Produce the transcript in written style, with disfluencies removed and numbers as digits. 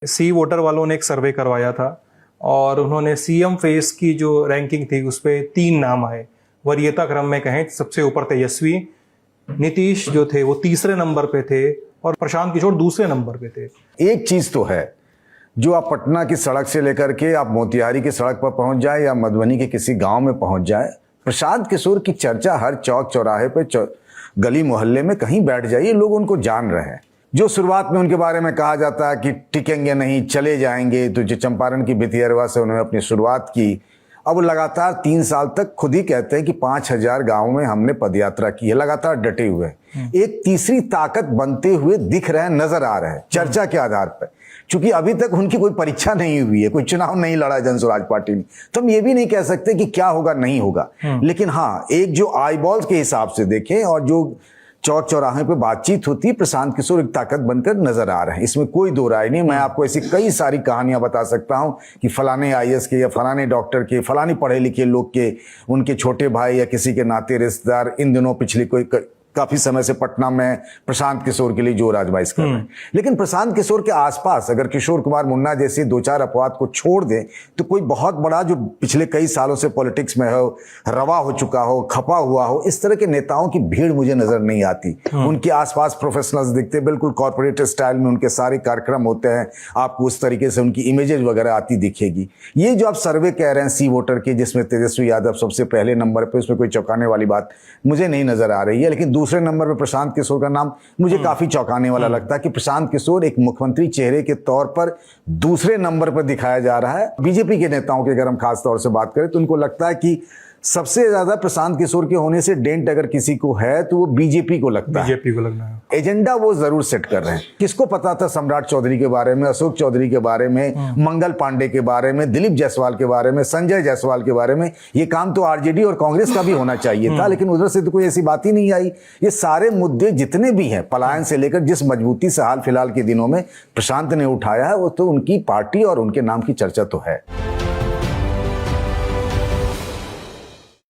सी voter वालों ने एक सर्वे करवाया था और उन्होंने सीएम फेस की जो रैंकिंग थी उस पर 3 नाम आए। वरीयता क्रम में कहें सबसे ऊपर तेजस्वी, नीतीश जो थे वो तीसरे नंबर पे थे और प्रशांत किशोर दूसरे नंबर पे थे। एक चीज तो है, जो आप पटना की सड़क से लेकर के आप मोतिहारी की सड़क पर पहुंच जाए या मधुबनी के किसी गांव में पहुंच जाए, प्रशांत किशोर की चर्चा हर चौक चौराहे पे गली मोहल्ले में कहीं बैठ जाइए, लोग उनको जान रहे हैं। जो शुरुआत में उनके बारे में कहा जाता है कि टिकेंगे नहीं, चले जाएंगे, तो जो चंपारण की भितियरवा से उन्होंने अपनी शुरुआत की, अब लगातार 3 साल तक खुद ही कहते हैं कि 5000 गांवों में हमने पदयात्रा की है, लगातार डटे हुए। एक तीसरी ताकत बनते हुए दिख रहे हैं, नजर आ रहे हैं चर्चा के आधार पर। चूंकि अभी तक उनकी कोई परीक्षा नहीं हुई है, कोई चुनाव नहीं लड़ा जन स्वराज पार्टी में, तो हम ये भी नहीं कह सकते कि क्या होगा नहीं होगा। लेकिन हाँ, एक जो आई बॉल्स के हिसाब से देखें और जो चौक चौराहे पे बातचीत होती है, प्रशांत किशोर एक ताकत बनकर नजर आ रहे हैं, इसमें कोई दो राय नहीं। मैं आपको ऐसी कई सारी कहानियां बता सकता हूं कि फलाने आईएएस के या फलाने डॉक्टर के, फलाने पढ़े लिखे लोग के, उनके छोटे भाई या किसी के नाते रिश्तेदार इन दिनों पिछले काफी समय से पटना में प्रशांत किशोर के लिए जोर आजमाइश कर रहे हैं। लेकिन प्रशांत किशोर के आसपास अगर किशोर कुमार मुन्ना जैसे 2-4 अपवाद को छोड़ दें तो कोई बहुत बड़ा जो पिछले कई सालों से पॉलिटिक्स में हो, रवा हो चुका हो, खपा हुआ हो, इस तरह के नेताओं की भीड़ मुझे नजर नहीं आती। उनके आसपास प्रोफेशनल्स दिखते, बिल्कुल कॉर्पोरेट स्टाइल में उनके सारे कार्यक्रम होते हैं, आपको उस तरीके से उनकी इमेजेस वगैरह आती दिखेगी। ये जो आप सर्वे कह रहे हैं सी वोटर के, जिसमें तेजस्वी यादव सबसे पहले नंबर पे, उसमें कोई चौंकाने वाली बात मुझे नहीं नजर आ रही है। लेकिन दूसरे नंबर पे प्रशांत किशोर का नाम मुझे काफी चौंकाने वाला लगता है कि प्रशांत किशोर एक मुख्यमंत्री चेहरे के तौर पर दूसरे नंबर पर दिखाया जा रहा है। बीजेपी के नेताओं की अगर हम खास तौर से बात करें तो उनको लगता है कि सबसे ज्यादा प्रशांत किशोर के होने से डेंट अगर किसी को है तो वो बीजेपी को लगता है, बीजेपी को लगना है। एजेंडा वो जरूर सेट कर रहे हैं। किसको पता था सम्राट चौधरी के बारे में, अशोक चौधरी के बारे में, मंगल पांडे के बारे में, दिलीप जायसवाल के बारे में, संजय जायसवाल के बारे में। ये काम तो आरजेडी और कांग्रेस का भी होना चाहिए था, लेकिन उधर से तो कोई ऐसी बात ही नहीं आई। ये सारे मुद्दे जितने भी हैं, पलायन से लेकर जिस मजबूती से हाल फिलहाल के दिनों में प्रशांत ने उठाया है, वो तो उनकी पार्टी और उनके नाम की चर्चा तो है।